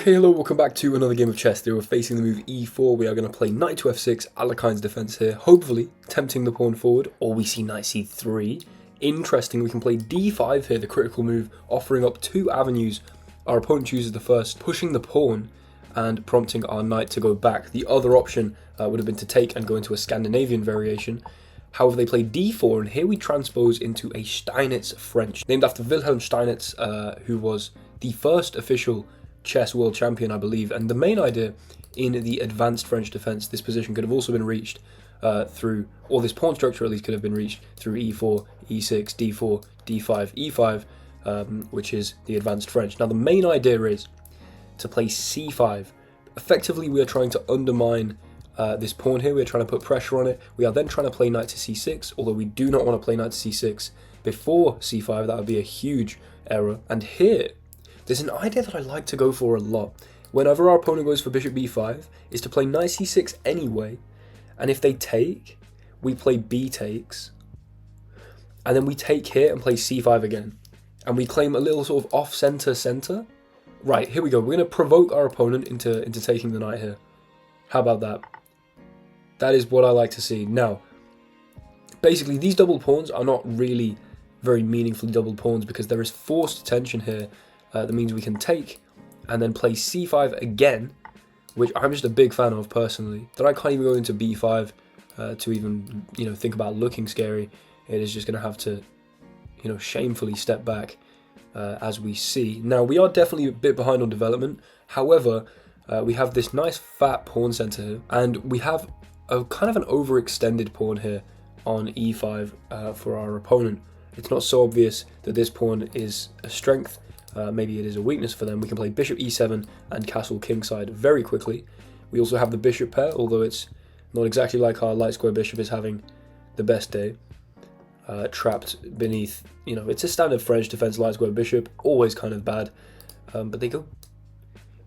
Okay, hello, welcome back to another game of chess. Today we're facing the move e4. We are going to play knight to f6, Alekhine's defense here, hopefully tempting the pawn forward, or we see knight c3. Interesting, we can play d5 here, the critical move, offering up two avenues. Our opponent chooses the first, pushing the pawn and prompting our knight to go back. The other option would have been to take and go into a Scandinavian variation. However, they play d4, and here we transpose into a Steinitz French, named after Wilhelm Steinitz, who was the first official chess world champion, I believe. And the main idea in the advanced French defense, this position could have also been reached through, or this pawn structure at least could have been reached through e4, e6, d4, d5, e5, which is the advanced French. Now the main idea is to play c5. Effectively, we are trying to undermine this pawn here. We're trying to put pressure on it. We are then trying to play knight to c6, although we do not want to play knight to c6 before c5. That would be a huge error. And here, there's an idea that I like to go for a lot. Whenever our opponent goes for bishop b5, is to play knight c6 anyway. And if they take, we play b takes. And then we take here and play c5 again. And we claim a little sort of off-center center. Right, here we go. We're going to provoke our opponent into taking the knight here. How about that? That is what I like to see. Now, basically, these double pawns are not really very meaningfully double pawns because there is forced tension here. That means we can take and then play c5 again, which I'm just a big fan of personally. Then I can't even go into b5 to even think about looking scary. It is just going to have to shamefully step back as we see. Now we are definitely a bit behind on development. However, we have this nice fat pawn center here, and we have a kind of an overextended pawn here on e5 for our opponent. It's not so obvious that this pawn is a strength. Maybe it is a weakness for them. We can play bishop e7 and castle kingside very quickly. We also have the bishop pair, although it's not exactly like our light square bishop is having the best day. Trapped beneath, it's a standard French defense light square bishop, always kind of bad. But they go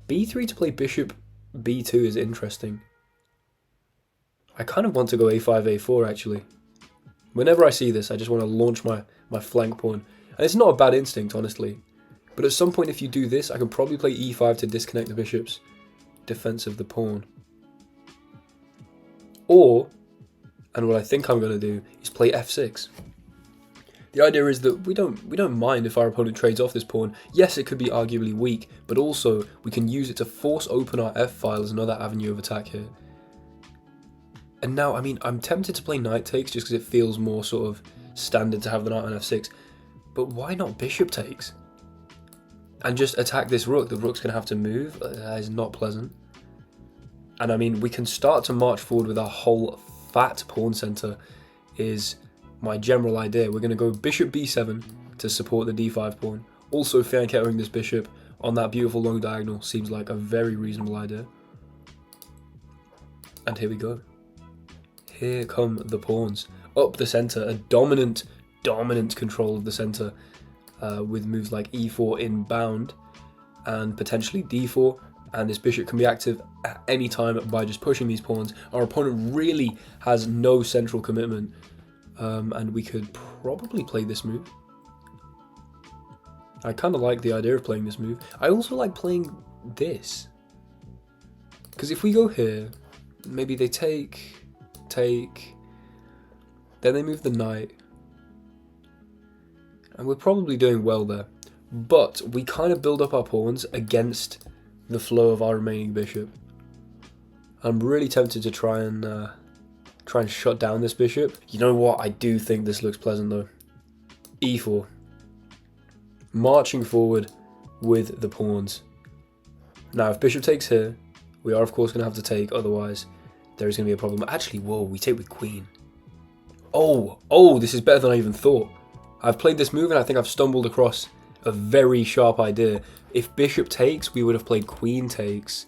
b3 to play bishop b2 is interesting. I kind of want to go a5, a4 actually. Whenever I see this, I just want to launch my flank pawn. And it's not a bad instinct, honestly. But at some point, if you do this, I can probably play e5 to disconnect the bishop's defense of the pawn. Or, and what I think I'm going to do, is play f6. The idea is that we don't mind if our opponent trades off this pawn. Yes, it could be arguably weak, but also we can use it to force open our f-file as another avenue of attack here. And now, I mean, I'm tempted to play knight takes just because it feels more sort of standard to have the knight on f6. But why not bishop takes? And just attack this rook. The rook's going to have to move. That is not pleasant. And I mean, we can start to march forward with our whole fat pawn center is my general idea. We're going to go bishop b7 to support the d5 pawn. Also, fianchettoing this bishop on that beautiful long diagonal seems like a very reasonable idea. And here we go. Here come the pawns. Up the center. A dominant control of the center. With moves like e4 inbound and potentially d4, and this bishop can be active at any time by just pushing these pawns. Our opponent really has no central commitment, and we could probably play this move. I kind of like the idea of playing this move. I also like playing this, because if we go here, maybe they take, then they move the knight. And we're probably doing well there. But we kind of build up our pawns against the flow of our remaining bishop. I'm really tempted to try and shut down this bishop. You know what? I do think this looks pleasant though. e4. Marching forward with the pawns. Now if bishop takes here, we are of course going to have to take, otherwise there is going to be a problem. Actually, whoa, we take with queen. Oh, this is better than I even thought. I've played this move and I think I've stumbled across a very sharp idea. If bishop takes, we would have played queen takes.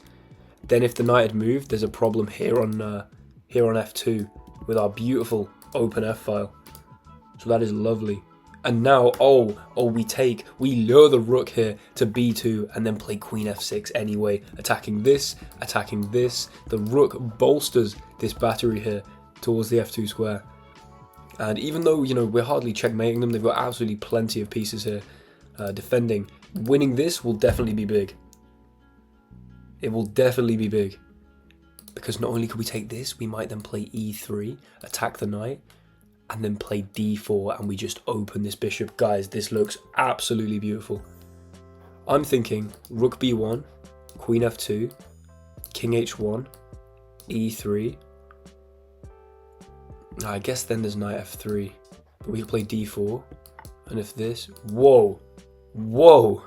Then if the knight had moved, there's a problem here on f2 with our beautiful open f-file. So that is lovely. And now, we lure the rook here to b2 and then play queen f6 anyway. Attacking this. The rook bolsters this battery here towards the f2 square. And even though, we're hardly checkmating them, they've got absolutely plenty of pieces here defending. Winning this will definitely be big. It will definitely be big. Because not only could we take this, we might then play e3, attack the knight, and then play d4, and we just open this bishop. Guys, this looks absolutely beautiful. I'm thinking rook b1, queen f2, king h1, e3. I guess then there's knight f3. But we could play d4. And if this... Whoa! Whoa!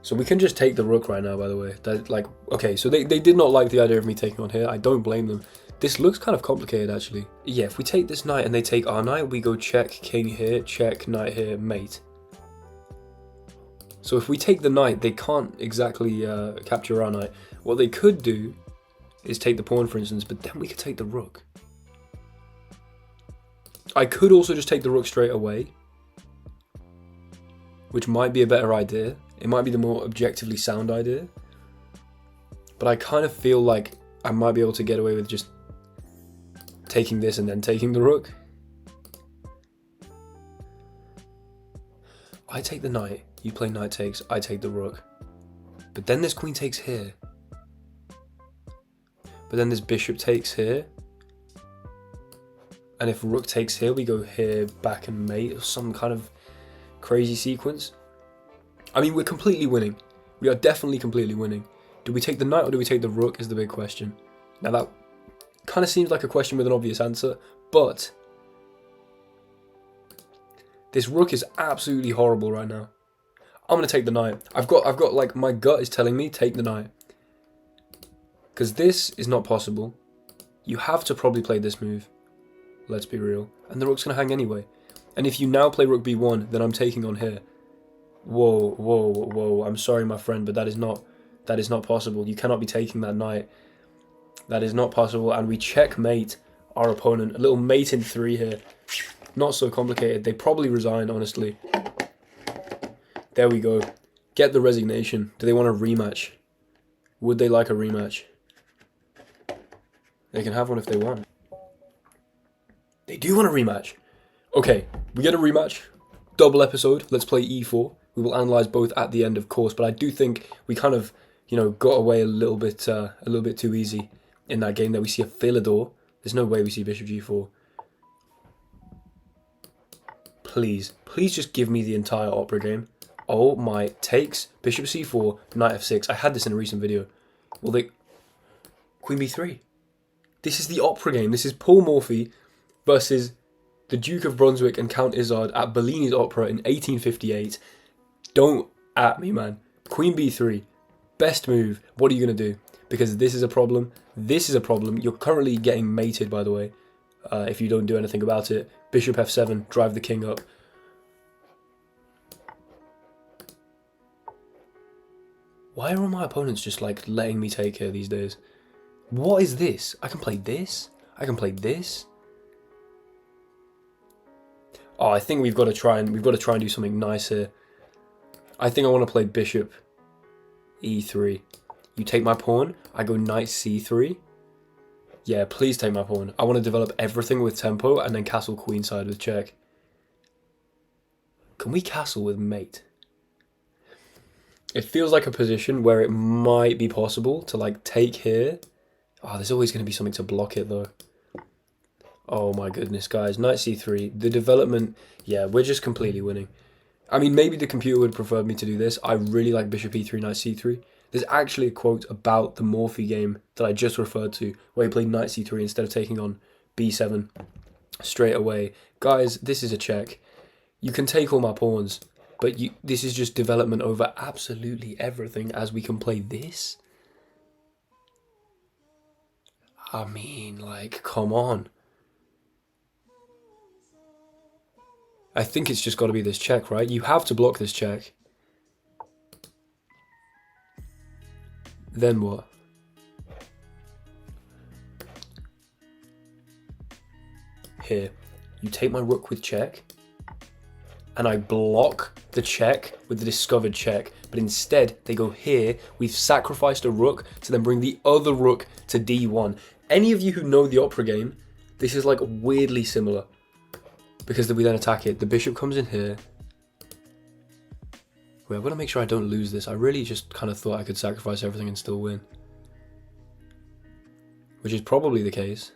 So we can just take the rook right now, by the way. That, like, okay, so they did not like the idea of me taking on here. I don't blame them. This looks kind of complicated, actually. Yeah, if we take this knight and they take our knight, we go check, king here, check, knight here, mate. So if we take the knight, they can't exactly capture our knight. What they could do is take the pawn, for instance, but then we could take the rook. I could also just take the rook straight away, which might be a better idea. It might be the more objectively sound idea. But I kind of feel like I might be able to get away with just taking this and then taking the rook. I take the knight, you play knight takes, I take the rook. But then this queen takes here. But then this bishop takes here. And if rook takes here, we go here, back and mate, or some kind of crazy sequence. I mean, we're completely winning. We are definitely completely winning. Do we take the knight or do we take the rook is the big question. Now that kind of seems like a question with an obvious answer, but this rook is absolutely horrible right now. I'm going to take the knight. I've got like, my gut is telling me take the knight. Because this is not possible. You have to probably play this move. Let's be real. And the rook's going to hang anyway. And if you now play rook b1, then I'm taking on here. Whoa, whoa, whoa. I'm sorry, my friend, but that is not possible. You cannot be taking that knight. That is not possible. And we checkmate our opponent. A little mate in 3 here. Not so complicated. They probably resign, honestly. There we go. Get the resignation. Do they want a rematch? Would they like a rematch? They can have one if they want. They do want a rematch. Okay, we get a rematch. Double episode. Let's play e4. We will analyze both at the end, of course, but I do think we kind of, you know, got away a little bit too easy in that game. There we see a Philidor. There's no way we see bishop g4. Please just give me the entire opera game. Oh my, takes, bishop c4, knight f6. I had this in a recent video. Well, they... Queen b3. This is the opera game. This is Paul Morphy versus the Duke of Brunswick and Count Izzard at Bellini's Opera in 1858. Don't at me, man. Queen b3. Best move. What are you going to do? Because this is a problem. This is a problem. You're currently getting mated, by the way, if you don't do anything about it. Bishop f7. Drive the king up. Why are all my opponents just like letting me take here these days? What is this? I can play this. I can play this. Oh, I think we've got to try and do something nice here. I think I want to play bishop e3. You take my pawn. I go knight c3. Yeah, please take my pawn. I want to develop everything with tempo and then castle queenside with check. Can we castle with mate? It feels like a position where it might be possible to like take here. Oh, there's always going to be something to block it though. Oh my goodness, guys. Knight c3. The development, yeah, we're just completely winning. I mean, maybe the computer would prefer me to do this. I really like bishop e3, knight c3. There's actually a quote about the Morphy game that I just referred to, where he played knight c3 instead of taking on b7 straight away. Guys, this is a check. You can take all my pawns, but this is just development over absolutely everything as we can play this. I mean, like, come on. I think it's just got to be this check, right? You have to block this check. Then what? Here. You take my rook with check. And I block the check with the discovered check. But instead, they go here. We've sacrificed a rook to then bring the other rook to d1. Any of you who know the opera game, this is like weirdly similar. Because we then attack it. The bishop comes in here. Wait, I've got to make sure I don't lose this. I really just kind of thought I could sacrifice everything and still win. Which is probably the case.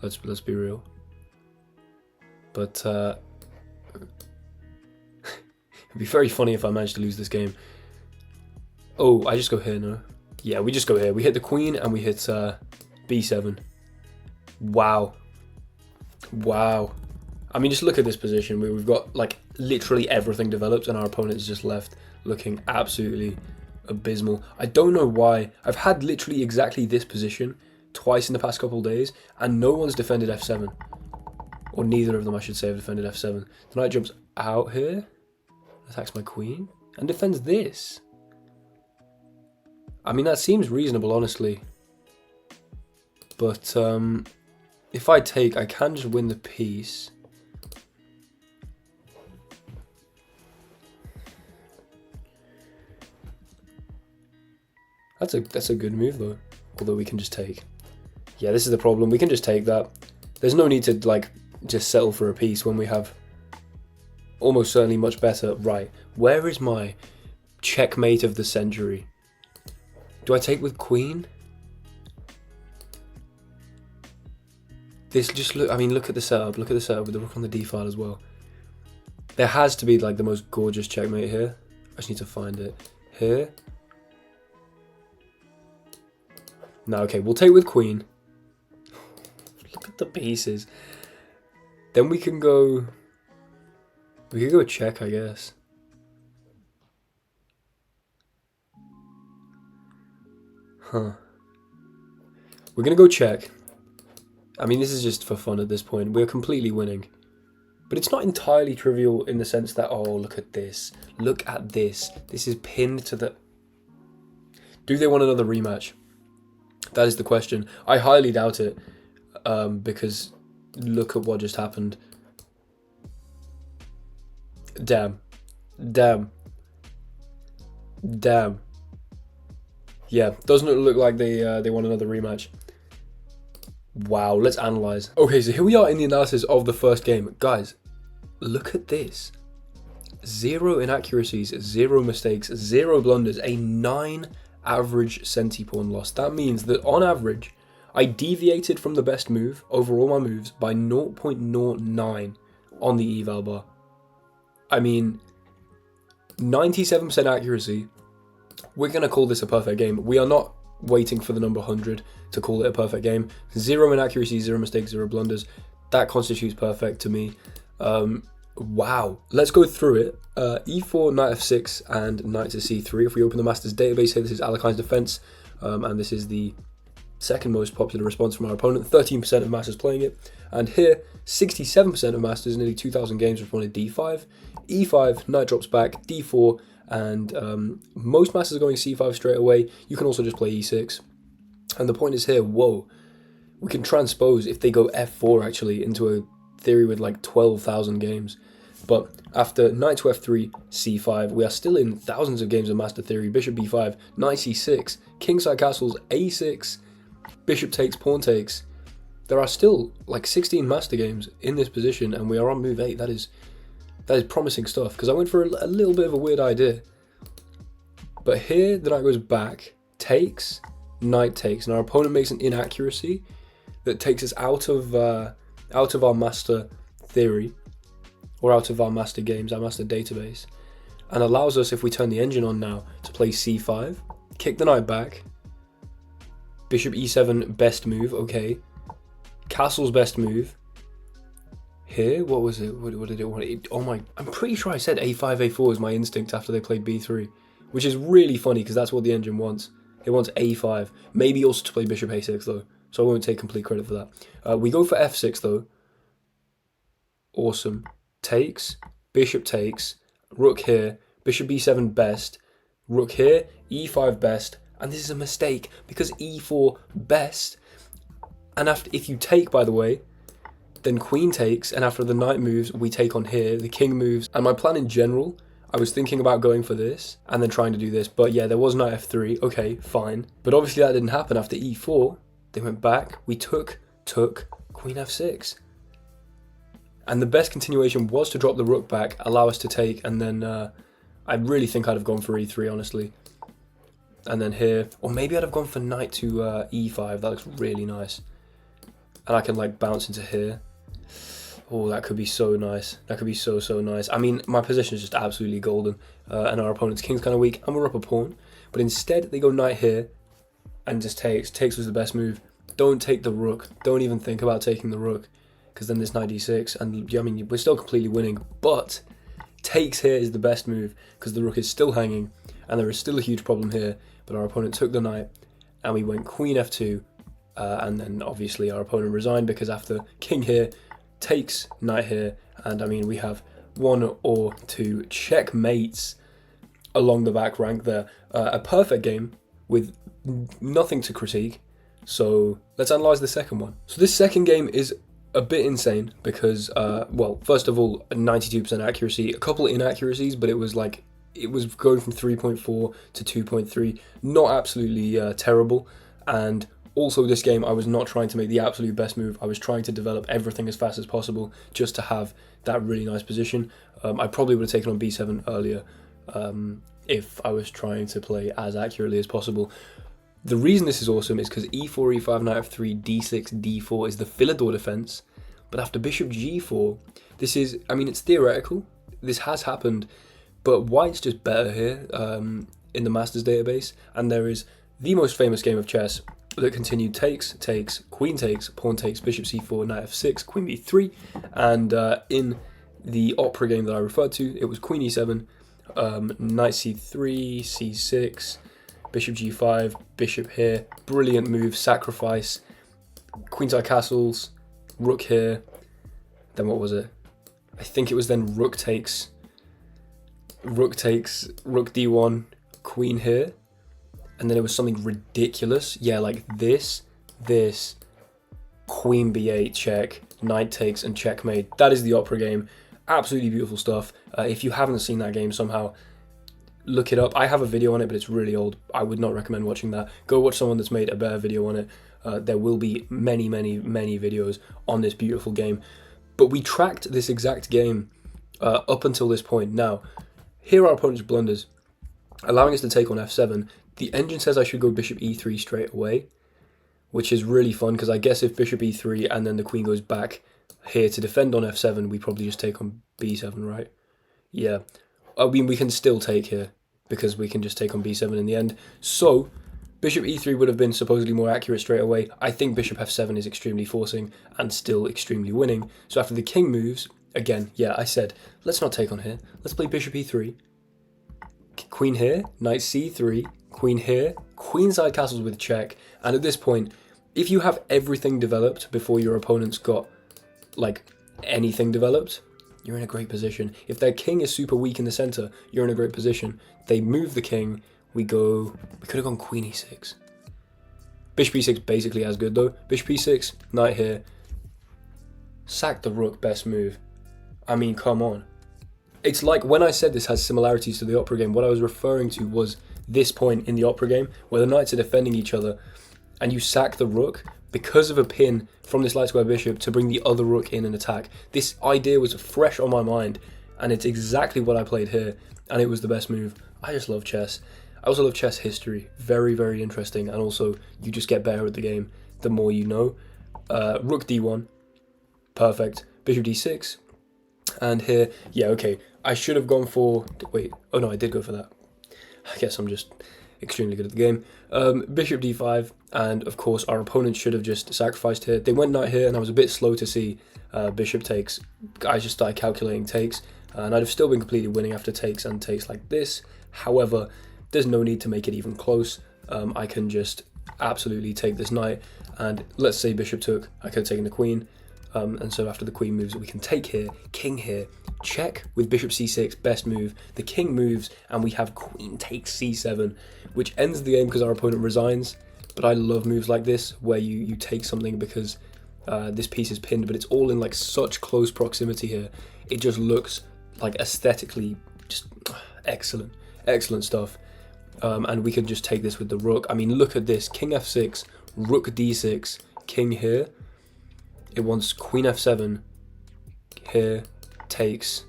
Let's be real. But it'd be very funny if I managed to lose this game. Oh, I just go here, no? Yeah, we just go here. We hit the queen and we hit b7. Wow. Wow. I mean, just look at this position. We've got like literally everything developed and our opponent is just left looking absolutely abysmal. I don't know why. I've had literally exactly this position twice in the past couple of days and no one's defended f7. Or neither of them, I should say, have defended f7. The knight jumps out here, attacks my queen, and defends this. I mean, that seems reasonable, honestly. But if I take, I can just win the piece. That's a good move though. Although we can just take. Yeah, this is the problem. We can just take that. There's no need to like just settle for a piece when we have almost certainly much better. Right, where is my checkmate of the century? Do I take with queen? This just look. I mean, look at the setup. Look at the setup with the rook on the d file as well. There has to be like the most gorgeous checkmate here. I just need to find it here. No, okay, we'll take with queen. Look at the pieces. Then we can go... We could go check, I guess. Huh. We're going to go check. I mean, this is just for fun at this point. We're completely winning. But it's not entirely trivial in the sense that, oh, look at this. Look at this. This is pinned to the... Do they want another rematch? That is the question. I highly doubt it, because look at what just happened. Damn. Damn. Damn. Yeah, doesn't it look like they want another rematch? Wow, let's analyze. Okay, so here we are in the analysis of the first game. Guys, look at this. 0 inaccuracies, 0 mistakes, 0 blunders, a 9 average centipawn loss. That means that on average, I deviated from the best move over all my moves by 0.09 on the eval bar. I mean, 97% accuracy. We're going to call this a perfect game. We are not waiting for the number 100 to call it a perfect game. 0 inaccuracies, 0 mistakes, 0 blunders. That constitutes perfect to me. Wow. Let's go through it. E4, knight f6, and knight to c3. If we open the master's database here, this is Alekhine's defense, and this is the second most popular response from our opponent. 13% of masters playing it. And here, 67% of masters, nearly 2,000 games, responded d5. e5, knight drops back, d4, and most masters are going c5 straight away. You can also just play e6. And the point is here, whoa, we can transpose if they go f4 actually into a theory with like 12,000 games. But after knight to f3, c5, we are still in thousands of games of master theory. Bishop b5, knight c6, kingside castles, a6, bishop takes, pawn takes. There are still like 16 master games in this position, and we are on move 8. That is promising stuff, because I went for a little bit of a weird idea. But here, the knight goes back, takes, knight takes, and our opponent makes an inaccuracy that takes us out of our master theory, or out of our master games, our master database, and allows us, if we turn the engine on now, to play c5, kick the knight back, bishop e7, best move, okay, castle's best move. Here, what was it? What did it want? Oh my, I'm pretty sure I said a5, a4 is my instinct after they played b3, which is really funny because that's what the engine wants. It wants a5, maybe also to play bishop a6 though, so I won't take complete credit for that. We go for f6 though. Awesome. Takes, bishop takes, rook here, bishop b7 best, rook here, e5 best, and this is a mistake because e4 best, and after, if you take, by the way, then queen takes, and after the knight moves, we take on here, the king moves, and my plan in general, I was thinking about going for this, and then trying to do this, but yeah, there was knight f3, okay, fine, but obviously that didn't happen. After e4, they went back, we took, queen f6. And the best continuation was to drop the rook back, allow us to take, and then I really think I'd have gone for e3, honestly. And then here, or maybe I'd have gone for knight to e5. That looks really nice. And I can like bounce into here. Oh, that could be so nice. That could be so nice. I mean, my position is just absolutely golden. And our opponent's king's kind of weak, and we're up a pawn. But instead, they go knight here, and just takes. Takes was the best move. Don't take the rook. Don't even think about taking the rook, because then this knight d6, and I mean, we're still completely winning. But takes here is the best move, because the rook is still hanging, and there is still a huge problem here. But our opponent took the knight, and we went queen f2, and then obviously our opponent resigned, because after king here, takes knight here, and I mean, we have 1 or 2 checkmates along the back rank there. A perfect game with nothing to critique. So let's analyze the second one. So this second game is a bit insane because, well, first of all, 92% accuracy, a couple of inaccuracies, but it was going from 3.4 to 2.3, not absolutely terrible. And also this game, I was not trying to make the absolute best move. I was trying to develop everything as fast as possible just to have that really nice position. I probably would have taken on b7 earlier if I was trying to play as accurately as possible. The reason this is awesome is because e4, e5, knight f3, d6, d4 is the Philidor defense. But after bishop g4, this is, I mean, it's theoretical. This has happened, but white's just better here in the Masters database. And there is the most famous game of chess that continued takes, queen takes, pawn takes, bishop c4, knight f6, queen b3. And in the opera game that I referred to, it was queen e7, knight c3, c6, bishop g5, bishop here, brilliant move, sacrifice, queenside castles, rook here, then what was it? I think it was then rook takes, rook d1, queen here, and then it was something ridiculous, yeah, like this, queen b8 check, knight takes, and checkmate. That is the opera game. Absolutely beautiful stuff. If you haven't seen that game somehow, look it up. I have a video on it, but it's really old. I would not recommend watching that. Go watch someone that's made a better video on it. There will be many videos on this beautiful game. But we tracked this exact game up until this point. Now, here are our opponent's blunders, allowing us to take on f7. The engine says I should go bishop e3 straight away, which is really fun, because I guess if bishop e3 and then the queen goes back here to defend on f7, we probably just take on b7, right? Yeah. I mean, we can still take here, because we can just take on b7 in the end. So, bishop e3 would have been supposedly more accurate straight away. I think bishop f7 is extremely forcing and still extremely winning. So after the king moves, again, yeah, I said, let's not take on here. Let's play bishop e3, queen here, knight c3, queen here, queenside castles with check. And at this point, if you have everything developed before your opponent's got, like, anything developed, you're in a great position. If their king is super weak in the center, you're in a great position. They move the king, we could have gone queen e6. Bishop e6 basically as good though. Bishop e6, knight here. Sack the rook, best move. I mean, come on. It's like when I said this has similarities to the opera game, what I was referring to was this point in the opera game where the knights are defending each other and you sack the rook because of a pin from this light square bishop to bring the other rook in and attack. This idea was fresh on my mind, and it's exactly what I played here, and it was the best move. I just love chess. I also love chess history. Very interesting, and also you just get better at the game the more you know. Rook d1, perfect. Bishop d6, and here, yeah, okay. I should have gone for, wait, oh no, I did go for that. I guess I'm just extremely good at the game. Bishop d5, and of course our opponent should have just sacrificed here. They went knight here, and I was a bit slow to see bishop takes. I just started calculating takes, and I'd have still been completely winning after takes and takes like this. However, there's no need to make it even close. I can just absolutely take this knight, and let's say bishop took, I could have taken the queen, and so after the queen moves, we can take here, king here, check with bishop c6, best move. The king moves, and we have queen takes c7, which ends the game because our opponent resigns. But I love moves like this, where you take something because this piece is pinned, but it's all in like such close proximity here. It just looks like aesthetically just excellent stuff. And we can just take this with the rook. I mean, look at this, king f6, rook d6, king here. It wants queen f7 here, takes,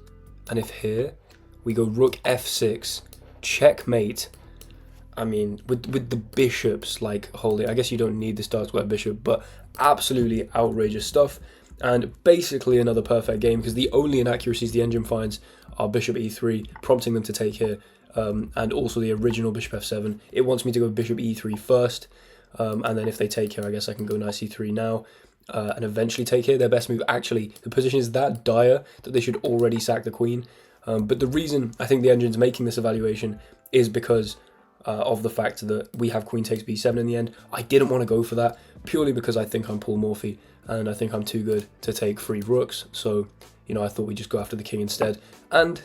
and if here, We go rook f6, checkmate. I mean, with the bishops, like, holy, I guess you don't need this dark square bishop, but absolutely outrageous stuff. And basically another perfect game, because the only inaccuracies the engine finds are bishop e3, prompting them to take here, and also the original bishop f7. It wants me to go bishop e3 first, and then if they take here, I guess I can go knight c3 now, and eventually take here. Their best move, actually, the position is that dire that they should already sack the queen. But the reason I think the engine's making this evaluation is because of the fact that we have queen takes b7 in the end. I didn't want to go for that, purely because I think I'm Paul Morphy, and I think I'm too good to take 3 rooks. So, you know, I thought we'd just go after the king instead. And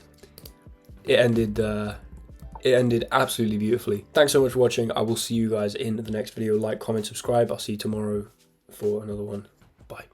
it ended absolutely beautifully. Thanks so much for watching. I will see you guys in the next video. Like, comment, subscribe. I'll see you tomorrow for another one. Bye.